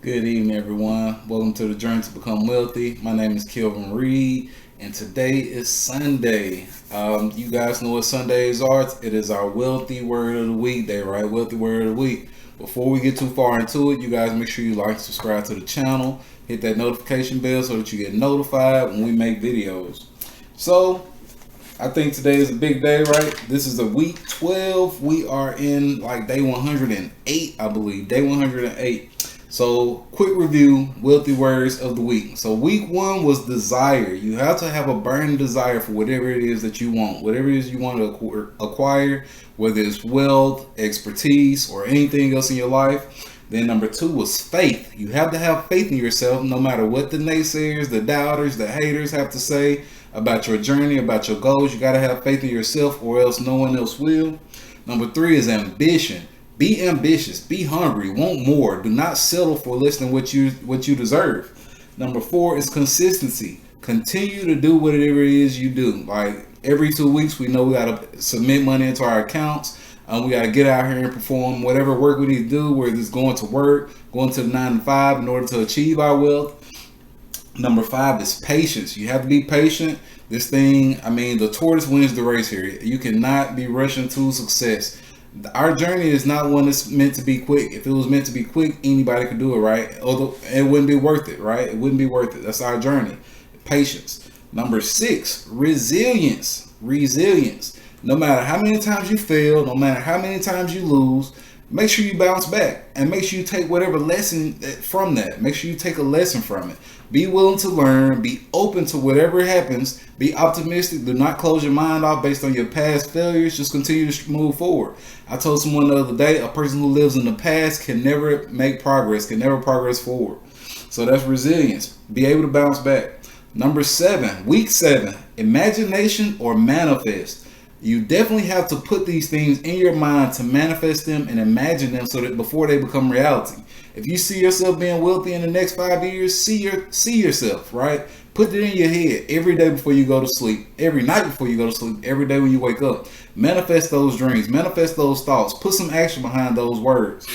Good evening, everyone. Welcome to the Journey to Become Wealthy. My name is Kelvin Reed, and today is Sunday. You guys know what Sundays are. It is our Wealthy Word of the Week day, right? Wealthy Word of the Week. Before we get too far into it, you guys make sure you like and subscribe to the channel. Hit that notification bell so that you get notified when we make videos. So, I think today is a big day, right? This is a week 12. We are in like day 108, I believe. Day 108. So, quick review, wealthy words of the week. So, week 1 was desire. You have to have a burning desire for whatever it is that you want. Whatever it is you want to acquire, whether it's wealth, expertise, or anything else in your life. Then number 2 was faith. You have to have faith in yourself no matter what the naysayers, the doubters, the haters have to say about your journey, about your goals. You got to have faith in yourself or else no one else will. Number 3 is ambition. Be ambitious, be hungry, want more. Do not settle for less than what you deserve. Number 4 is consistency. Continue to do whatever it is you do. Like every 2 weeks, we know we got to submit money into our accounts. We got to get out here and perform whatever work we need to do, whether it's going to work, going to the 9 to 5 in order to achieve our wealth. Number 5 is patience. You have to be patient. This thing, the tortoise wins the race here. You cannot be rushing to success. Our journey is not one that's meant to be quick. If it was meant to be quick, anybody could do it, right? Although it wouldn't be worth it, right? It wouldn't be worth it. That's our journey. Patience. Number 6, resilience. Resilience. No matter how many times you fail, no matter how many times you lose, make sure you bounce back and make sure you take whatever lesson from that. Make sure you take a lesson from it. Be willing to learn. Be open to whatever happens. Be optimistic. Do not close your mind off based on your past failures. Just continue to move forward. I told someone the other day, a person who lives in the past can never make progress, can never progress forward. So that's resilience. Be able to bounce back. Number 7, week 7, imagination or manifest. You definitely have to put these things in your mind to manifest them and imagine them so that before they become reality. If you see yourself being wealthy in the next 5 years, see yourself, right? Put it in your head every day before you go to sleep, every night before you go to sleep, every day when you wake up. Manifest those dreams, manifest those thoughts, put some action behind those words.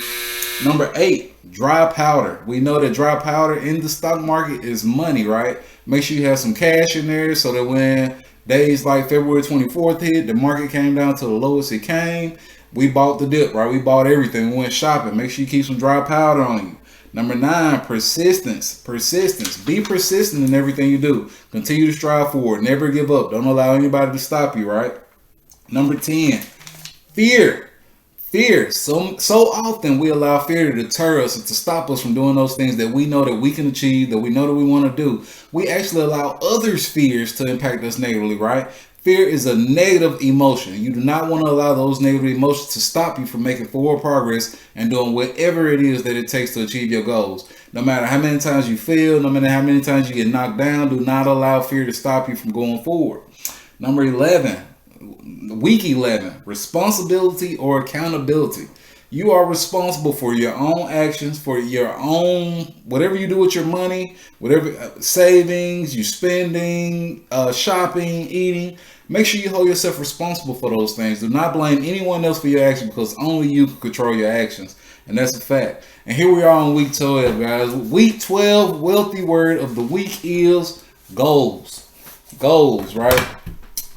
Number 8, dry powder. We know that dry powder in the stock market is money, right? Make sure you have some cash in there so that when days like February 24th hit, the market came down to the lowest it came. We bought the dip, right? We bought everything. We went shopping. Make sure you keep some dry powder on you. Number 9, persistence. Persistence. Be persistent in everything you do. Continue to strive forward. Never give up. Don't allow anybody to stop you, right? Number 10, fear. Fear. So often we allow fear to deter us and to stop us from doing those things that we know that we can achieve, that we know that we want to do. We actually allow others' fears to impact us negatively, right? Fear is a negative emotion. You do not want to allow those negative emotions to stop you from making forward progress and doing whatever it is that it takes to achieve your goals. No matter how many times you fail, no matter how many times you get knocked down, do not allow fear to stop you from going forward. Number 11, week 11, responsibility or accountability. You are responsible for your own actions, for your own, whatever you do with your money, whatever savings, you spending, shopping, eating. Make sure you hold yourself responsible for those things. Do not blame anyone else for your actions because only you can control your actions. And that's a fact. And here we are on week 12, guys. Week 12, wealthy word of the week is goals. Goals, right?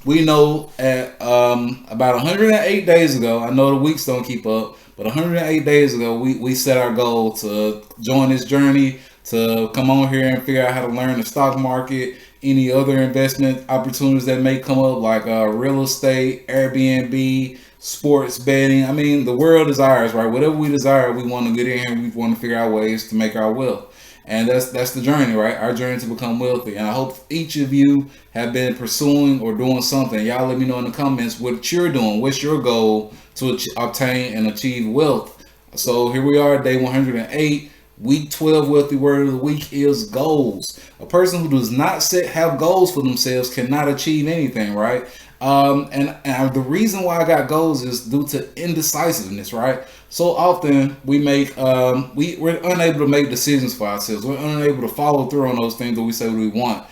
We know at about 108 days ago, I know the weeks don't keep up, but 108 days ago, we set our goal to join this journey, to come on here and figure out how to learn the stock market, any other investment opportunities that may come up, like real estate, Airbnb, sports betting. The world is ours, right? Whatever we desire, we want to get in here and we want to figure out ways to make our wealth. And that's the journey, right? Our journey to become wealthy. And I hope each of you have been pursuing or doing something. Y'all let me know in the comments what you're doing. What's your goal to obtain and achieve wealth? So here we are, day 108. Week 12 wealthy word of the week is goals. A person who does not have goals for themselves cannot achieve anything, right? And the reason why I got goals is due to indecisiveness, right? So often we make we're unable to make decisions for ourselves. We're unable to follow through on those things that we say we want.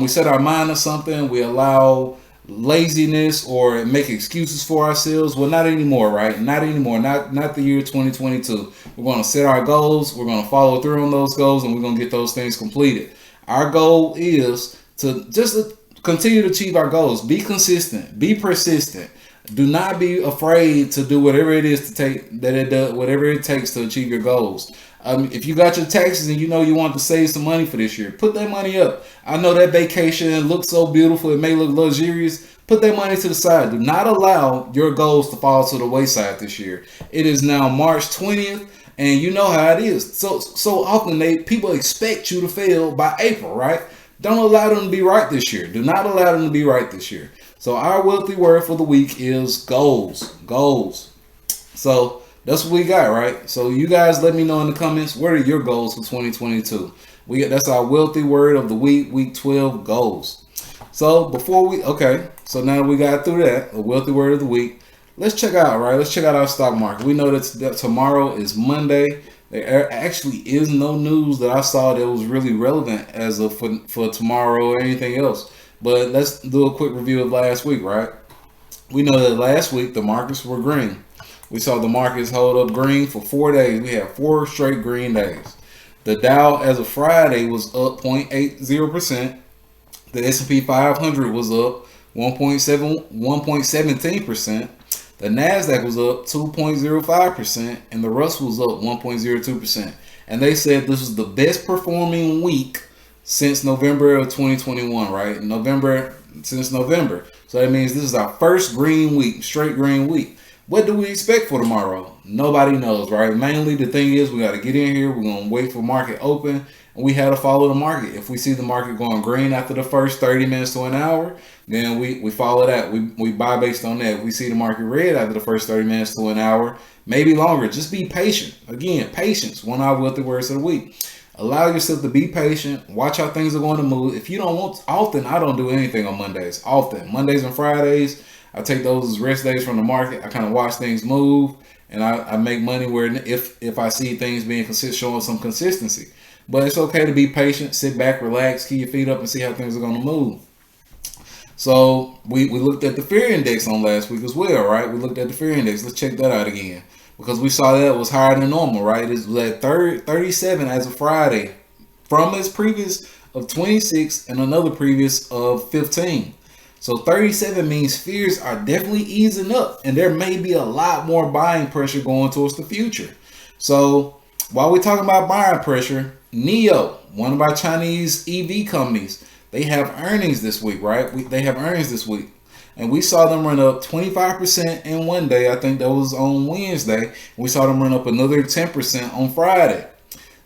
We set our mind on something. We allow laziness or make excuses for ourselves. Well, not anymore, right? Not anymore. Not the year 2022. We're going to set our goals. We're going to follow through on those goals, and we're going to get those things completed. Our goal is to just continue to achieve our goals. Be consistent. Be persistent. Do not be afraid to do whatever it is whatever it takes to achieve your goals. If you got your taxes and you know you want to save some money for this year, put that money up. I know that vacation looks so beautiful. It may look luxurious. Put that money to the side. Do not allow your goals to fall to the wayside this year. It is now March 20th, and you know how it is. So often people expect you to fail by April, right? Don't allow them to be right this year. Do not allow them to be right this year. So our wealthy word for the week is goals. Goals. So that's what we got, right? So you guys let me know in the comments, what are your goals for 2022? That's our wealthy word of the week, week 12 goals. So so now we got through that, the wealthy word of the week. Let's check out our stock market. We know that tomorrow is Monday. There actually is no news that I saw that was really relevant as of for tomorrow or anything else. But let's do a quick review of last week, right? We know that last week the markets were green. We saw the markets hold up green for 4 days. We had 4 straight green days. The Dow as of Friday was up 0.80%. The S&P 500 was up 1.17%. The NASDAQ was up 2.05%, and the Russell was up 1.02%. And they said this was the best performing week since November of 2021, right? Since November. So that means this is our first green week, straight green week. What do we expect for tomorrow? Nobody knows, right? Mainly the thing is we got to get in here. We're going to wait for market open, and we have to follow the market. If we see the market going green after the first 30 minutes to an hour, then we follow that. We buy based on that. If we see the market red after the first 30 minutes to an hour, maybe longer. Just be patient. Again, patience. One of our wealthy words of the week. Allow yourself to be patient. Watch how things are going to move. If you don't want, often I don't do anything on Mondays. Often Mondays and Fridays, I take those as rest days from the market. I kind of watch things move, and I make money where if I see things being showing some consistency. But it's okay to be patient, sit back, relax, keep your feet up, and see how things are going to move. So we looked at the fear index on last week as well, right? We looked at the fear index. Let's check that out again, because we saw that it was higher than normal, right? It was at 37 as of Friday, from its previous of 26 and another previous of 15. So 37 means fears are definitely easing up, and there may be a lot more buying pressure going towards the future. So while we're talking about buying pressure, NIO, one of our Chinese EV companies, they have earnings this week, right? They have earnings this week. And we saw them run up 25% in one day. I think that was on Wednesday. We saw them run up another 10% on Friday.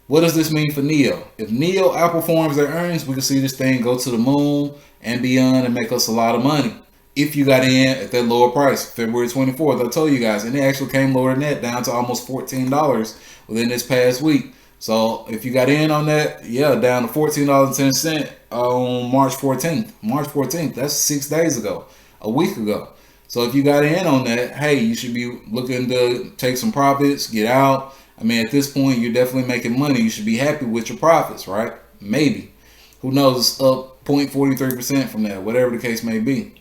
What does this mean for NIO? If NIO outperforms their earnings, we can see this thing go to the moon and beyond and make us a lot of money. If you got in at that lower price, February 24th, I told you guys, and it actually came lower than that, down to almost $14 within this past week. So if you got in on that, yeah, down to $14.10 on March 14th. March 14th, that's 6 days ago, a week ago. So if you got in on that, hey, you should be looking to take some profits, get out. I mean, at this point, you're definitely making money. You should be happy with your profits, right? Maybe. Who knows? It's up 0.43% from that, whatever the case may be.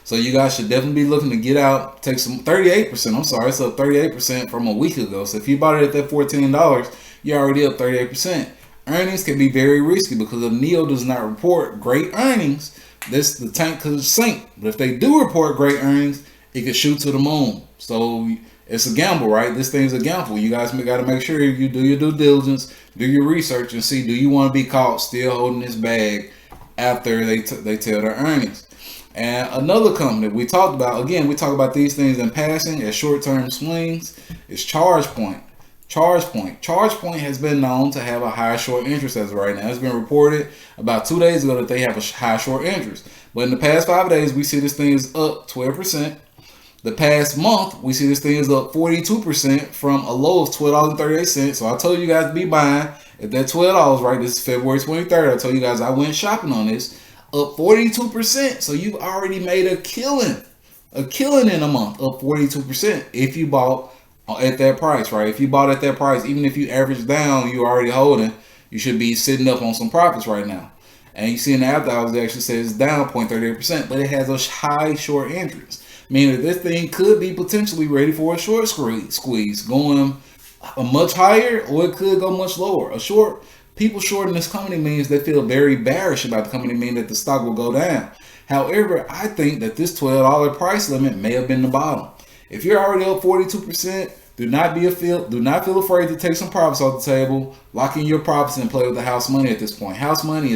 So you guys should definitely be looking to get out, take some 38%. I'm sorry, it's up 38% from a week ago. So if you bought it at that $14, you're already up 38%. Earnings can be very risky because if NIO does not report great earnings, the tank could sink. But if they do report great earnings, it could shoot to the moon. So it's a gamble, right? This thing's a gamble. You guys got to make sure you do your due diligence, do your research, and see, do you want to be caught still holding this bag after they tell their earnings? And another company we talked about, again, we talk about these things in passing as short-term swings, is ChargePoint. ChargePoint has been known to have a high short interest as of right now. It's been reported about 2 days ago that they have a high short interest. But in the past 5 days, we see this thing is up 12%. The past month, we see this thing is up 42% from a low of $12.38. So I told you guys to be buying at that $12, right? This is February 23rd. I told you guys I went shopping on this. Up 42%. So you've already made a killing in a month, up 42% if you bought at that price, right? If you bought at that price, even if you average down, you already holding, you should be sitting up on some profits right now. And you see in the after hours, it actually says down 0.38%, but it has a high short interest, meaning that this thing could be potentially ready for a short squeeze going much higher, or it could go much lower. People shorting this company means they feel very bearish about the company, meaning that the stock will go down. However, I think that this $12 price limit may have been the bottom. If you're already up 42%, do not feel afraid to take some profits off the table. Lock in your profits and play with the house money at this point. House money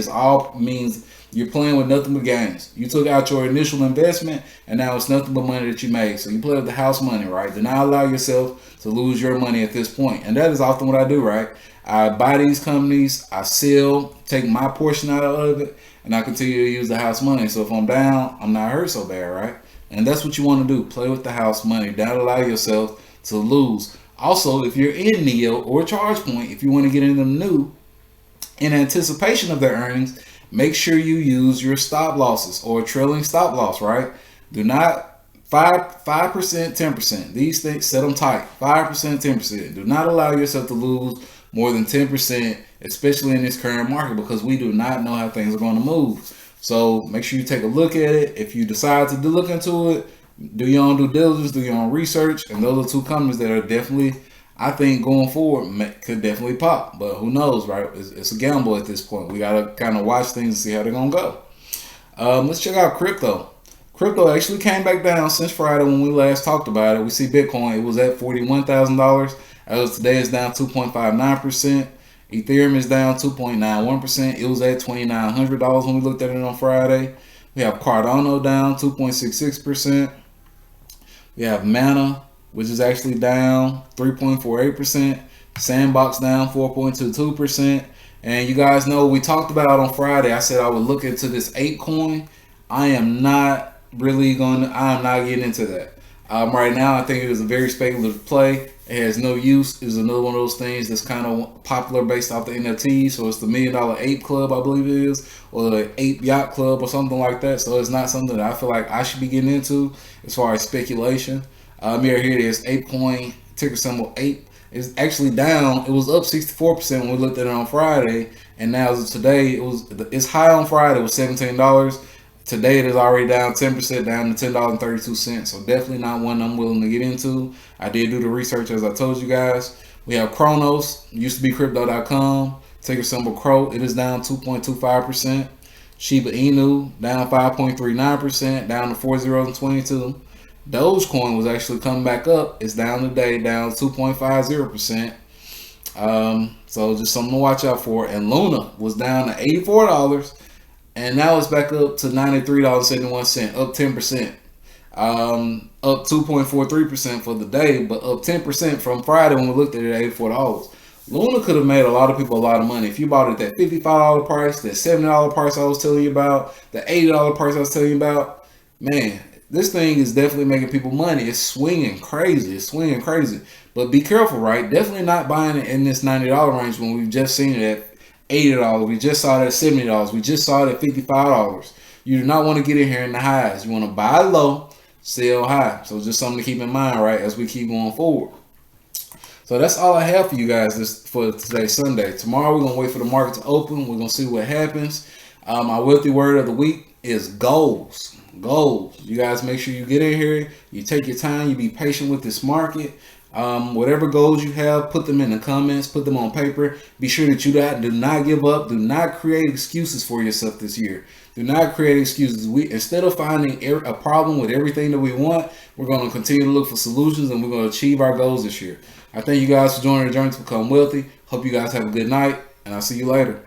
means you're playing with nothing but gains. You took out your initial investment and now it's nothing but money that you made. So you play with the house money, right? Do not allow yourself to lose your money at this point. And that is often what I do, right? I buy these companies, I sell, take my portion out of it, and I continue to use the house money. So if I'm down, I'm not hurt so bad, right? And that's what you want to do. Play with the house money. Don't allow yourself to lose. Also, if you're in NIO or ChargePoint, if you want to get in them new, in anticipation of their earnings, make sure you use your stop losses or trailing stop loss, right? Do not 5%, 10%. These things, set them tight. 5%, 10%. Do not allow yourself to lose more than 10%, especially in this current market, because we do not know how things are going to move. So make sure you take a look at it. If you decide to look into it, do your own due diligence, do your own research, and those are two companies that are definitely, I think, going forward could definitely pop. But who knows, right? It's a gamble at this point. We gotta kind of watch things and see how they're gonna go. Let's check out crypto. Crypto actually came back down since Friday when we last talked about it. We see Bitcoin, it was at $41,000. As of today, it's down 2.59%. Ethereum is down 2.91%. It was at $2,900 when we looked at it on Friday. We have Cardano down 2.66%. We have Mana, which is actually down 3.48%. Sandbox down 4.22%. And you guys know we talked about on Friday, I said I would look into this Ape coin. I am not getting into that. Right now, I think it is a very speculative play. It has no use. It's another one of those things that's kind of popular based off the NFT. So it's the $1 Million Ape Club, I believe it is, or the Ape Yacht Club or something like that. So it's not something that I feel like I should be getting into as far as speculation. Here it is, Ape coin, ticker symbol Ape. It's actually down. It was up 64% when we looked at it on Friday, and now as of today, it's high on Friday. It was $17. Today it is already down 10%, down to $10.32. So definitely not one I'm willing to get into. I did do the research as I told you guys. We have Kronos, used to be Crypto.com, ticker symbol CRO. It is down 2.25%. Shiba Inu down 5.39%, down to 4 zeros and 22. Dogecoin was actually coming back up. It's down today, down 2.50%. So just something to watch out for. And Luna was down to $84. And now it's back up to $93.71, up 10%. Up 2.43% for the day, but up 10% from Friday when we looked at it at $84. Luna could have made a lot of people a lot of money. If you bought it at that $55 price, that $70 price I was telling you about, the $80 price I was telling you about, man, this thing is definitely making people money. It's swinging crazy. But be careful, right? Definitely not buying it in this $90 range when we've just seen it at $80. We just saw it at $70. We just saw it at $55. You do not want to get in here in the highs. You want to buy low, sell high. So just something to keep in mind, right, as we keep going forward. So that's all I have for you guys for today, Sunday. Tomorrow we're going to wait for the market to open. We're going to see what happens. My wealthy word of the week is goals. Goals. You guys make sure you get in here. You take your time. You be patient with this market. Whatever goals you have, put them in the comments, put them on paper. Be sure that you do not give up. Do not create excuses for yourself this year. Do not create excuses. Instead of finding a problem with everything that we want, we're going to continue to look for solutions, and we're going to achieve our goals this year. I thank you guys for joining the journey to become wealthy. Hope you guys have a good night, and I'll see you later.